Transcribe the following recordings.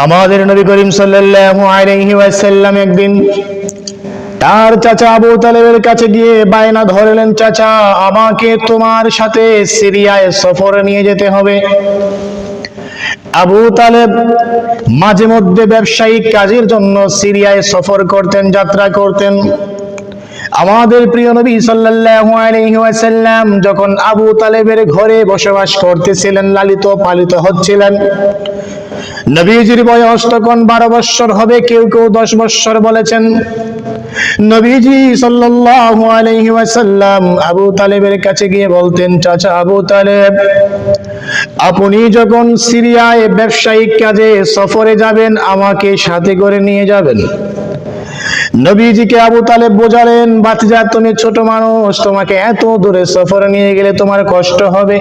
আমাদের নবী করিম সাল্লাল্লাহু আলাইহি ওয়াসাল্লাম একদিন তার চাচা আবু তালেবের কাছে গিয়ে বায়না ধরলেন, চাচা, আমাকে তোমার সাথে সিরিয়ায় সফরে নিয়ে যেতে হবে। আবু তালেব মাঝে মধ্যে ব্যবসায়িক কাজের জন্য সিরিয়ায় সফর করতেন, যাত্রা করতেন। আমাদের প্রিয় নবী সাল্লাল্লাহু আলাইহি ওয়াসাল্লাম যখন আবু তালেবের ঘরে বসবাস করতেছিলেন, লালিত পালিত হচ্ছিলেন, নবীজির বয়স তখন 12 বৎসর হবে, কেউ কেউ 10 বৎসর বলেছেন। নবীজি সাল্লাল্লাহু আলাইহি ওয়াসাল্লাম আবু তালেবের কাছে গিয়ে বলতেন, চাচা আবু তালেব, আপনি যখন সিরিয়ায় ব্যবসায়িক কাজে সফরে যাবেন, আমাকে সাথে করে নিয়ে যাবেন। নবীজিকে আবু তালেব বোঝালেন, বাতিজা, তুমি ছোট মানুষ, তোমাকে এত দূরে সফরে নিয়ে গেলে তোমার কষ্ট হবে।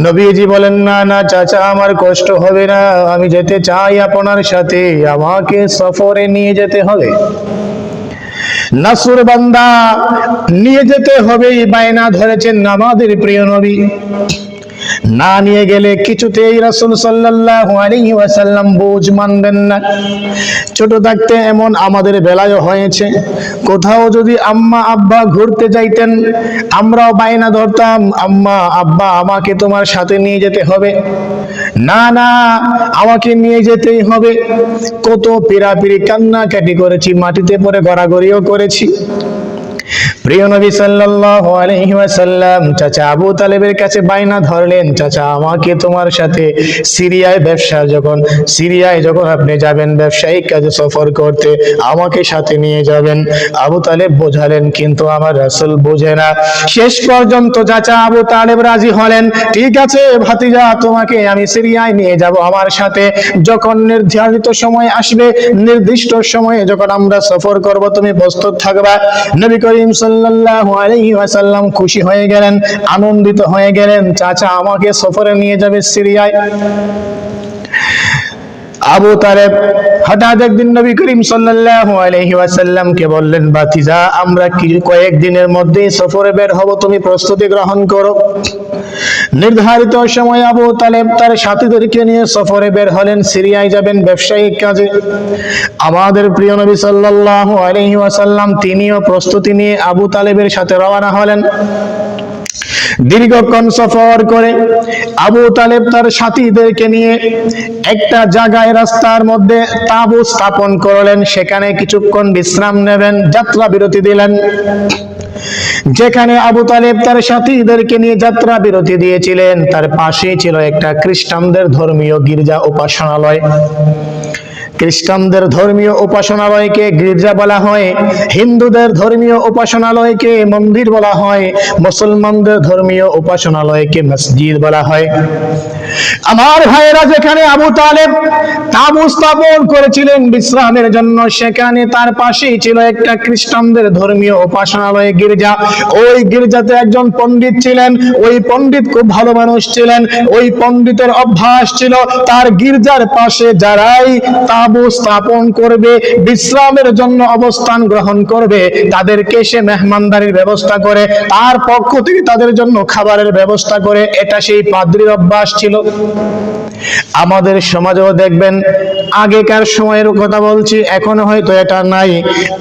নবীজি বলেন, না না চাচা, আমার কষ্ট হবে না, আমি যেতে চাই আপনার সাথে, আমাকে সফরে নিয়ে যেতে হবে। নাসুর বান্দা নিয়ে যেতে হবে বায়না ধরেছেন আমাদের প্রিয় নবী। না নিয়ে গেলে কিছুতেই রাসূল সাল্লাল্লাহু আলাইহি ওয়াসাল্লাম বুঝ মানবেন না। ছোট থাকতে এমন আমাদের বেলায় হয়েছে, কোথাও যদি আম্মা আব্বা ঘুরতে যাইতেন, আমরাও বায়না ধরতাম, আম্মা আব্বা আমাকে তোমার সাথে নিয়ে যেতে হবে, না না আমাকে নিয়ে যেতেই হবে। কত পিড়াপিড়ি কান্নাকাটি করেছি, মাটিতে পড়ে গড়াগড়িও করেছি। প্রিয় নবী সাল্লাল্লাহু আলাইহি ওয়াসাল্লাম চাচা আবু তালেবের কাছে বায়না ধরলেন, চাচা আমাকে তোমার সাথে সিরিয়ায় যখন আপনি যাবেন ব্যবসায়িক কাজে সফর করতে, আমাকে সাথে নিয়ে যাবেন। আবু তালেব বোঝালেন, কিন্তু আমার রাসূল বোঝে না। শেষ পর্যন্ত চাচা আবু তালেব রাজি হলেন, ঠিক আছে ভাতিজা, তোমাকে আমি সিরিয়ায় নিয়ে যাব আমার সাথে। যখন নির্ধারিত সময় আসবে, নির্দিষ্ট সময়ে যখন আমরা সফর করব, তুমি প্রস্তুত থাকবা। নবী করিম সাল্লাল্লাহু আলাইহি ওয়াসাল্লাম খুশি হয়ে গেলেন, আনন্দিত হয়ে গেলেন, চাচা আমাকে সফরে নিয়ে যাবে সিরিয়ায়। আবু তালেব হঠাৎ একদিন নবী করিম সাল্লাল্লাহু আলাইহি ওয়াসাল্লামকে বললেন, ভাতিজা, আমরা কয়েকদিনের মধ্যেই সফরে বের হব, তুমি প্রস্তুতি গ্রহণ করো। নির্ধারিত সময় আবু তালেব তার সাথীদেরকে নিয়ে সফরে বের হলেন, সিরিয়ায় যাবেন ব্যবসায়িক কাজে। আমাদের প্রিয় নবী সাল্লাল্লাহু আলাইহি ওয়াসাল্লাম তিনিও প্রস্তুতি নিয়ে আবু তালেবের সাথে রওনা হলেন। দীর্ঘক্ষণ সফর করে আবু তালেব তার সাথীদেরকে নিয়ে একটা জায়গায় রাস্তার মধ্যে তাঁবু স্থাপন করলেন, সেখানে কিছুক্ষণ বিশ্রাম নেবেন, যাত্রা বিরতি দিলেন। যেখানে আবু তালেব তার সাথীদেরকে নিয়ে যাত্রা বিরতি দিয়েছিলেন, তার পাশেই ছিল একটা খ্রিস্টানদের ধর্মীয় গির্জা উপাসনালয়। খ্রিস্টানদের ধর্মীয় উপাসনালয়কে গির্জা বলা হয়, হিন্দুদের ধর্মীয় উপাসনালয়কে মন্দির বলা হয়, মুসলমানদের ধর্মীয় উপাসনালয়কে মসজিদ বলা হয়। আমার ভাইয়েরা, যেখানে আবু তালেব তাঁবু স্থাপন করেছিলেন বিশ্রামের জন্য, সেখানে তার পাশেই ছিল একটা খ্রিস্টানদের ধর্মীয় উপাসনালয় গির্জা। ওই গির্জাতে একজন পণ্ডিত ছিলেন, ওই পণ্ডিত খুব ভালো মানুষ ছিলেন। ওই পণ্ডিতের অভ্যাস ছিল, তার গির্জার পাশে যারাই তাঁবু স্থাপন করবে, বিশ্রামের জন্য অবস্থান গ্রহণ করবে, তাদেরকে সে মেহমানদারির ব্যবস্থা করে, তার পক্ষ থেকে তাদের জন্য খাবারের ব্যবস্থা করে। এটা সেই পাদ্রীর অভ্যাস ছিল। আমাদের সমাজেও দেখবেন, আগেকার সময়ের কথা বলছি, এখন হয়তো এটা নাই।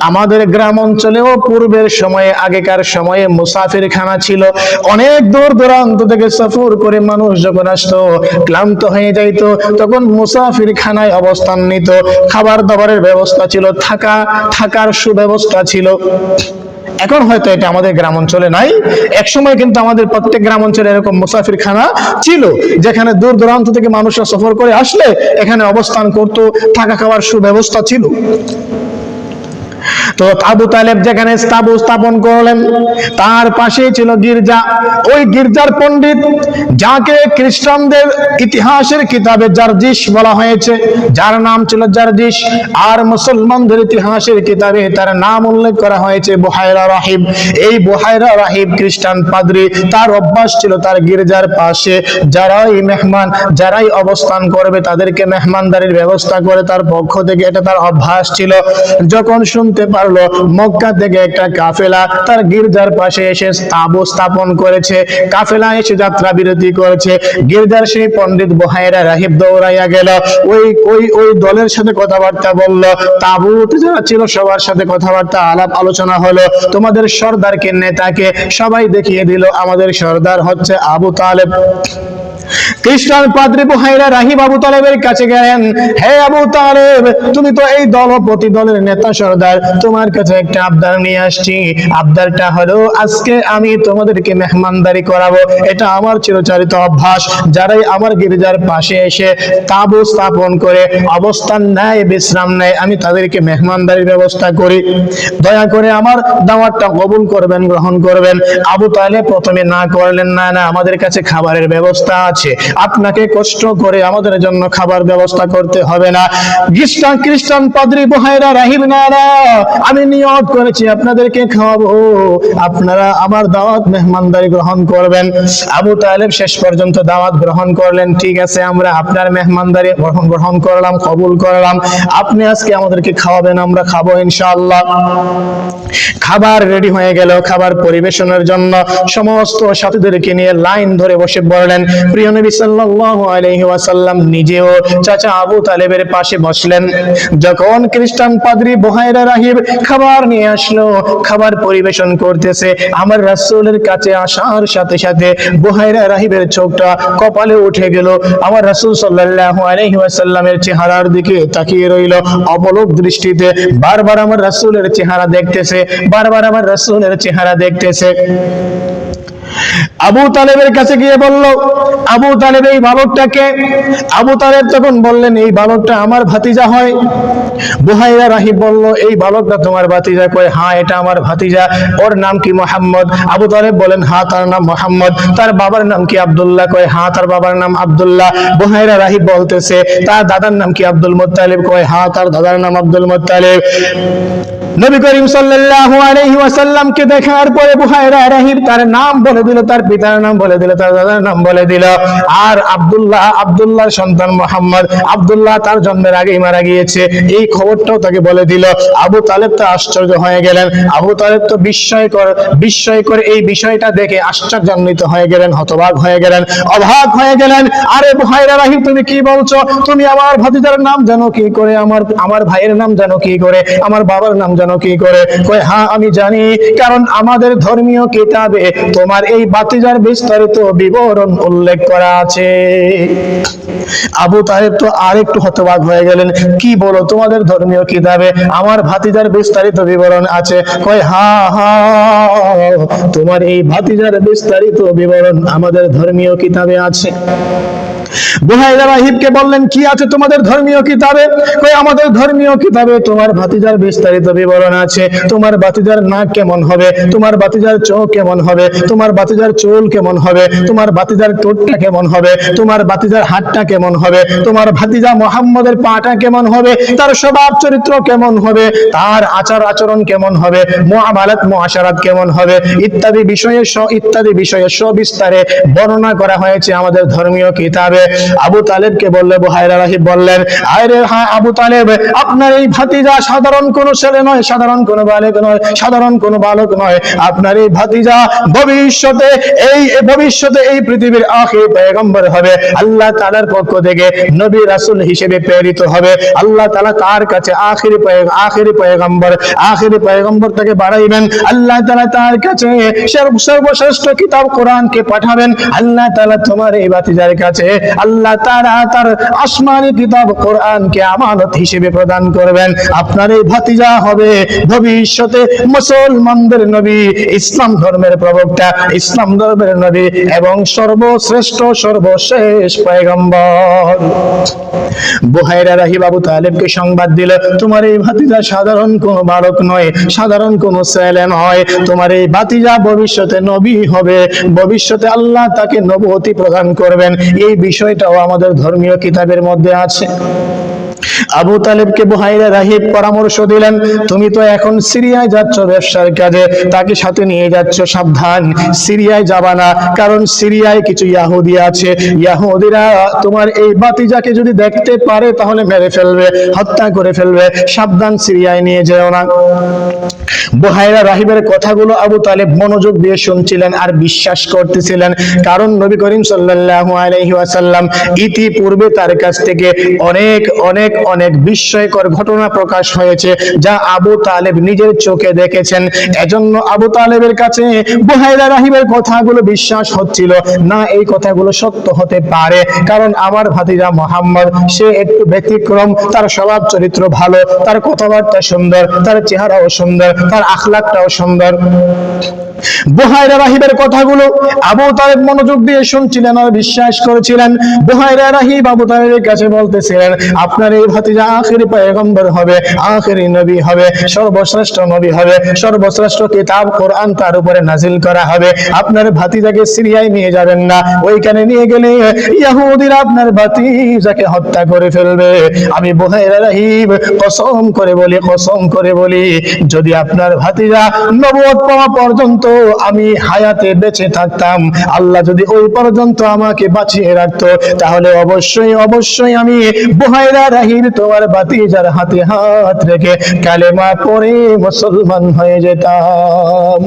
আমাদের গ্রাম অঞ্চলেও পূর্বের সময়ে, আগেকার সময়ে মুসাফিরখানা ছিল। অনেক দূর দূরান্ত থেকে সফর করে মানুষ যখন আসতো, ক্লান্ত হয়ে যাইত, তখন মুসাফিরখানায় অবস্থান নিত। খাবার দাবারের ব্যবস্থা ছিল, থাকার সুব্যবস্থা ছিল। এখন হয়তো এটা আমাদের গ্রাম অঞ্চলে নাই। এক সময় কিন্তু আমাদের প্রত্যেক গ্রাম অঞ্চলে এরকম মুসাফিরখানা ছিল, যেখানে দূর দূরান্ত থেকে মানুষরা সফর করে আসলে এখানে অবস্থান করত, থাকা খাওয়ার সুব্যবস্থা ছিল। তো আবু তালেব যেখানে তাঁবু স্থাপন করলেন, তার পাশেই ছিল গির্জা। ওই গির্জার পণ্ডিত, যাকে খ্রিস্টানদের ইতিহাসের কিতাবে জারজিস বলা হয়েছে, যার নাম ছিল জারজিস, আর মুসলমানদের ইতিহাসের কিতাবে তার নাম উল্লেখ করা হয়েছে বুহায়রা রাহিব। এই বুহায়রা রাহিব খ্রিস্টান পাদ্রী, তার অভ্যাস ছিল তার গির্জার পাশে যারাই অবস্থান করবে তাদেরকে মেহমানদারির ব্যবস্থা করে তার পক্ষ থেকে, এটা তার অভ্যাস ছিল। যখন শুনতে পারলেন পারলো মক্কা থেকে একটা কাফেলা তার গির্জার পাশে এসে তাঁবু স্থাপন করেছে। কাফেলা এসে যাত্রা বিরতি করেছে। গির্জার সেই পণ্ডিত বুহাইরা রাহিব দৌড়াইয়া গেল, ওই দলের সাথে কথাবার্তা বলল। তাঁবুতে যারা ছিল সবার সাথে কথাবার্তা আলাপ আলোচনা হলো। তোমাদের সর্দারকে, নেতাকে সবাই দেখিয়ে দিল, আমাদের সর্দার হচ্ছে আবু তালেব। খ্রিস্টান পাদ্রী বুহাইরা রাহিব আবু তালেবের কাছে গেলেন, হে আবু তালেব, তুমি তো এই দল ও প্রতি দলের নেতা সর্দার, তোমার কাছে একটা আবদার নিয়ে আসছি। আবদারটা হলো, আজকে আমি তোমাদেরকে মেহমানদারি করাবো। এটা আমার চিরচারিত অভ্যাস। যারাই আমার গির্জার পাশে এসে তাঁবু স্থাপন করে অবস্থান নেয়, বিশ্রাম নেয়, আমি তাদেরকে মেহমানদারির ব্যবস্থা করি। দয়া করে আমার দাওয়াতটা কবুল করবেন, গ্রহণ করবেন। আবু তালেব প্রথমে না করলেন, না না, আমাদের কাছে খাবারের ব্যবস্থা আছে, আপনাকে কষ্ট করে আমাদের জন্য খাবার ব্যবস্থা করতে হবে না। খ্রিস্টান পাদ্রী বুহাইরা রাহিব, না না, আমি নিয়ত করেছি আপনাদেরকে খাওয়াবো, আপনারা আমার দাওয়াত মেহমানদারি গ্রহণ করবেন। আবু তালেব শেষ পর্যন্ত দাওয়াত গ্রহণ করলেন। ঠিক আছে, আমরা আপনার মেহমানদারি গ্রহণ করলাম, কবুল করলাম, আপনি আজকে আমাদেরকে খাওয়াবেন, আমরা খাবো ইনশাআল্লাহ। খাবার রেডি হয়ে গেল। খাবার পরিবেশনের জন্য সমস্ত সাথীদেরকে নিয়ে লাইন ধরে বসে পড়লেন। প্রিয় নবী সাল্লাল্লাহু আলাইহি ওয়াসাল্লাম নিজেও চাচা আবু তালেবের পাশে বসলেন। যখন খ্রিস্টান পাদ্রী বুহাইরা রাহিব খাবার নিয়ে আসলো, খাবার পরিবেশন করতেছে, আমার রাসূলের কাছে আসার সাথে সাথে বুহাইরা রাহিবের চোখটা কপালে উঠে গেল। আমার রাসূল সাল্লাল্লাহু আলাইহি ওয়াসাল্লামের চেহারার দিকে তাকিয়ে রইল অপলক দৃষ্টিতে। বারবার আমার রাসূলের চেহারা দেখতেছে, বারবার আমার রাসূলের চেহারা দেখতেছে। আবু তালেবের কাছে গিয়ে বলল, আবু তালেব, এই বালকটাকে? আবু তালেব তখন বললেন, এই বালকটা আমার ভাতিজা হয়। বুহাইরা রাহিব বলল, এই বালকটা তোমার ভাতিজা? কয়, হ্যাঁ, এটা আমার ভাতিজা। ওর নাম কি মুহাম্মদ? আবু তালেব বলেন, হ্যাঁ, তার নাম মুহাম্মদ। তার বাবার নাম কি আব্দুল্লাহ? কয়, হ্যাঁ, তার বাবার নাম আব্দুল্লাহ। বুহাইরা রাহিব বলতেছে, তার দাদার নাম কি আব্দুল মুত্তালিব? কয়, হ্যাঁ, তার দাদার নাম আব্দুল মুত্তালিব। নবী করিম সাল্লাল্লাহু আলাইহি ওয়াসাল্লামকে দেখার পরে বুহাইরা রাহিব তার নাম বলে দিল, তার পিতার নাম বলে দিল, তার দাদার নাম বলে দিল। আর আব্দুল্লাহর সন্তান মুহাম্মদ, আব্দুল্লাহ তার জন্মের আগেই মারা গিয়েছে, এই খবরটাও তাকে বলে দিল। আবু তালেব তো আশ্চর্য হয়ে গেলেন। আবু তালেব তো বিস্ময়কর এই বিষয়টা দেখে আশ্চর্যান্বিত হয়ে গেলেন, হতবাক হয়ে গেলেন, অবাক হয়ে গেলেন। আরে বুহাইরা রাহিব, তুমি কি বলছো? তুমি আমার ভাতিজার নাম জানো কি করে? আমার ভাইয়ের নাম জানো কি করে? আমার বাবার নাম জানো কি করে? কয়, হ্যাঁ, আমি জানি, কারণ আমাদের ধর্মীয় কিতাবে তোমার এই ভাতিজার বিস্তারিত বিবরণ উল্লেখ করা আছে। আবু তালেব তো আরেকটু হতবাক হয়ে গেলেন। কি বলো, তোমাদের ধর্মীয় কিতাবে আমার ভাতিজার বিস্তারিত বিবরণ আছে? কয়, হ্যাঁ হ্যাঁ, তোমার এই ভাতিজার বিস্তারিত বিবরণ আমাদের ধর্মীয় কিতাবে আছে। বুহাইরা রাহিবকে বললেন, কি আছে তোমাদের ধর্মীয় কিতাবে? কয়, আমাদের ধর্মীয় কিতাবে তোমার ভাতিজার বিস্তারিত বিবরণ আছে। তোমার ভাতিজার নাক কেমন হবে, তোমার ভাতিজার চোখ কেমন হবে, তোমার ভাতিজার চুল কেমন হবে, তোমার ভাতিজার ঠোঁটটা কেমন হবে, তোমার ভাতিজার হাতটা কেমন হবে, তোমার ভাতিজা মুহাম্মদের পাটা কেমন হবে, তার স্বভাব চরিত্র কেমন হবে, তার আচার আচরণ কেমন হবে, মুআমালাত মুআশারাত কেমন হবে, ইত্যাদি বিষয়ে সবিস্তারে বর্ণনা করা হয়েছে আমাদের ধর্মীয় কিতাবে। আবু তালেবকে বললে, বুহাইরা রাহিব বললেন, আরে হ্যাঁ আবু তালেব, আপনার এই ভাতিজা সাধারণ কোন ছেলে নয়, সাধারণ কোন বালক নয়, সাধারণ কোন বালক নয়। আপনার এই ভাতিজা ভবিষ্যতে এই পৃথিবীর আখির পয়গম্বর হবে, আল্লাহ তাআলার পক্ষ থেকে নবী রাসূল হিসেবে প্রেরিত হবে। আল্লাহ তাআলা তার কাছে আখিরি পয়গম্বর তাকে বাড়াইবেন। আল্লাহ তাআলা তার কাছে সর্বশ্রেষ্ঠ কিতাব কোরআনকে পাঠাবেন। আল্লাহ তাআলা তোমার এই ভাতিজার কাছে আল্লাহ তাআলা তার আসমানি কিতাব কোরআনকে আমানত হিসেবে প্রদান করবেন। আপনার এই ভাতিজা হবে ভবিষ্যতে মুসলমানদের নবী, ইসলাম ধর্মের প্রবক্তা, ইসলাম ধর্মের নবী এবং সর্বশেষ পয়গম্বর। বুহাইরা রাহিব আবু তালেবকে সংবাদ দিল, তোমার এই ভাতিজা সাধারণ কোন বালক নয়, সাধারণ কোন ছেলে নয়, তোমার এই ভাতিজা ভবিষ্যতে নবী হবে, ভবিষ্যতে আল্লাহ তাকে নবুয়তি প্রদান করবেন। এই বিষয়টাও আমাদের ধর্মীয় কিতাবের মধ্যে আছে। আবু তালেবকে বুহাইরা রাহিব পরামর্শ দিলেন, তুমি তো এখন সিরিয়ায় যাচ্ছ ব্যবসার কাজে, তাকে সাথে নিয়ে যাচ্ছ, সাবধান, সিরিয়ায় যাবা না, কারণ সিরিয়ায় কিছু ইহুদি আছে, ইহুদিরা তোমার এই ভাতিজাকে যদি দেখতে পারে তাহলে মেরে ফেলবে, হত্যা করে ফেলবে, সাবধান, সিরিয়ায় নিয়ে যেও না। বুহাইরা রাহিবের কথাগুলো আবু তালেব মনোযোগ দিয়ে শুনছিলেন আর বিশ্বাস করতেছিলেন, কারণ নবী করিম সাল্লাল্লাহু আলাইহি ওয়াসাল্লাম ইতিপূর্বে তার কাছ থেকে অনেক অনেক অনেক বিস্ময়কর ঘটনা প্রকাশ হয়েছে, যা আবু তালেব নিজের চোখে দেখেছেন। এজন্য আবু তালেবের কাছে বুহাইরা রাহিবের কথাগুলো বিশ্বাস হচ্ছিল না, এই কথাগুলো সত্য হতে পারে, কারণ আমার ভাতিজা মুহাম্মদ সে একটু ব্যতিক্রম, তার স্বভাব চরিত্র ভালো, তার কথাবার্তা সুন্দর, তার চেহারাও সুন্দর, তার আখলাকটাও সুন্দর। বুহাইরা রাহিবের কথাগুলো আবু তালেব মনোযোগ দিয়ে শুনছিলেন আর বিশ্বাস করেছিলেন। বুহাইরা রাহিব আবু তালেবের কাছে বলতেছিলেন, আপনার এই ভাতিজা আখেরি পয়গম্বর হবে, আখেরি নবী হবে, সর্বশ্রেষ্ঠ নবী হবে, সর্বশ্রেষ্ঠ কিতাব কোরআন তার উপরে নাজিল করা হবে। আপনার ভাতিজাকে সিরিয়ায় নিয়ে যাবেন না, ওইখানে নিয়ে গেলে ইহুদিরা আপনার ভাতিজাকে হত্যা করে ফেলবে। আমি বুহাইরা রাহিব কসম করে বলি যদি আপনার ভাতিজা নবুয়ত পাওয়া পর্যন্ত আমি হায়াতে বেঁচে থাকতাম, আল্লাহ যদি ওই পর্যন্ত আমাকে বাঁচিয়ে রাখতো, তাহলে অবশ্যই অবশ্যই আমি বুহাইরা রাহিব তোমার ভাতিজার হাতে হাত রেখে কালেমা পড়ে মুসলমান হয়ে যেতাম।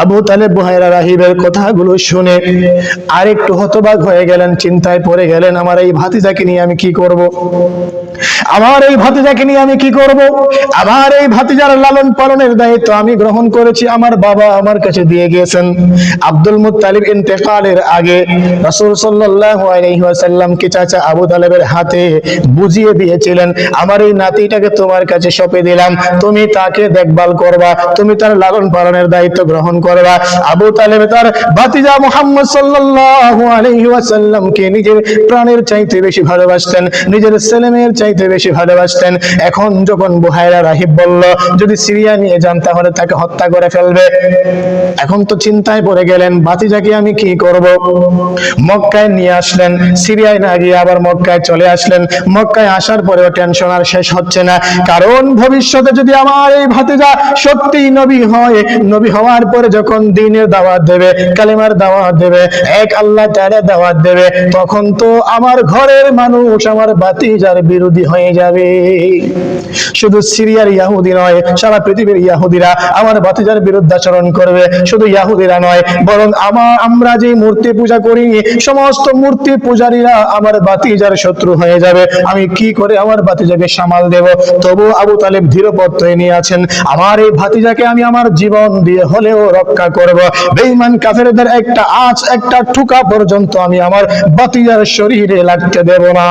আবু তালেব বুহাইরা রাহিবের কথাগুলো শুনে আরেকটু হতবাক হয়ে গেলেন, চিন্তায় পড়ে গেলেন, আমার এই ভাতিজাকে নিয়ে আমি কি করব, আমার এই ভাতিজাকে নিয়ে আমি কি করব, আমার এই ভাতিজার লালন পালনের দায়িত্ব আমি গ্রহণ করেছি, আমার বাবা আমার কাছে দিয়ে গিয়েছেন। আব্দুল মুত্তালিব ইন্তেকালের আগে রাসূল সাল্লাল্লাহু আলাইহি ওয়াসাল্লামকে চাচা আবু তালেবের হাতে বুঝিয়ে দিয়েছিলেন, আমার এই নাতিটাকে তোমার কাছে সঁপে দিলাম, তুমি তাকে দেখভাল করবা, তুমি তার লালন পালনের দায়িত্ব গ্রহণ করবা। আবু তালেব তার ভাতিজা মুহাম্মদ সাল্লাল্লাহু আলাইহি ওয়াসাল্লামকে নিজের প্রাণের চাইতে বেশি ভালোবাসতেন, নিজের ছেলেমেয়ের চাইতে বেশি ভালোবাসতেন। এখন যখন বুহাইরা রাহিব বলল যদি সিরিয়া নিয়ে যান তাহলে তাকে হত্যা করে ফেলবে, এখন তো চিন্তায় পড়ে গেলেন, ভাতিজাকে আমি কি করব। মক্কায় নিয়ে আসলেন, সিরিয়ায় না গিয়ে আবার মক্কায় চলে আসলেন। মক্কায় আসার পরেও টেনশন আর শেষ হচ্ছে না, কারণ ভবিষ্যতে যদি আমার এই ভাতিজা সত্যি নবী হয়, নবী হওয়ার পরে যখন দ্বীনের দাওয়াত দেবে, কালেমার দাওয়াত দেবে, এক আল্লাহ তাআলা দাওয়াত দেবে, তখন তো আমার ঘরের মানুষ আমার ভাতিজার বিরোধী হয়ে যাবে। শুধু সিরিয়ার ইহুদি নয়, সারা পৃথিবীর ইহুদিরা আমার ভাতিজার বিরুদ্ধাচরণ করবে। শুধু ইহুদিরা নয়, বরং আমরা যে মূর্তি পূজা করি সমস্ত মূর্তি পূজারীরা আমার ভাতিজার শত্রু হয়ে যাবে। আমি কি করে আমার ভাতিজাকে সামাল দেব? তবু আবু তালেব দৃঢ়প্রত্যয় নিয়ে আছেন, আমার এই ভাতিজাকে আমি আমার জীবন দিয়ে হলেও রক্ষা করব। বেঈমান কাফেরদের একটা আঁচ, একটা ঠুকা পর্যন্ত আমি আমার ভাতিজার শরীরে লাগতে দেব না।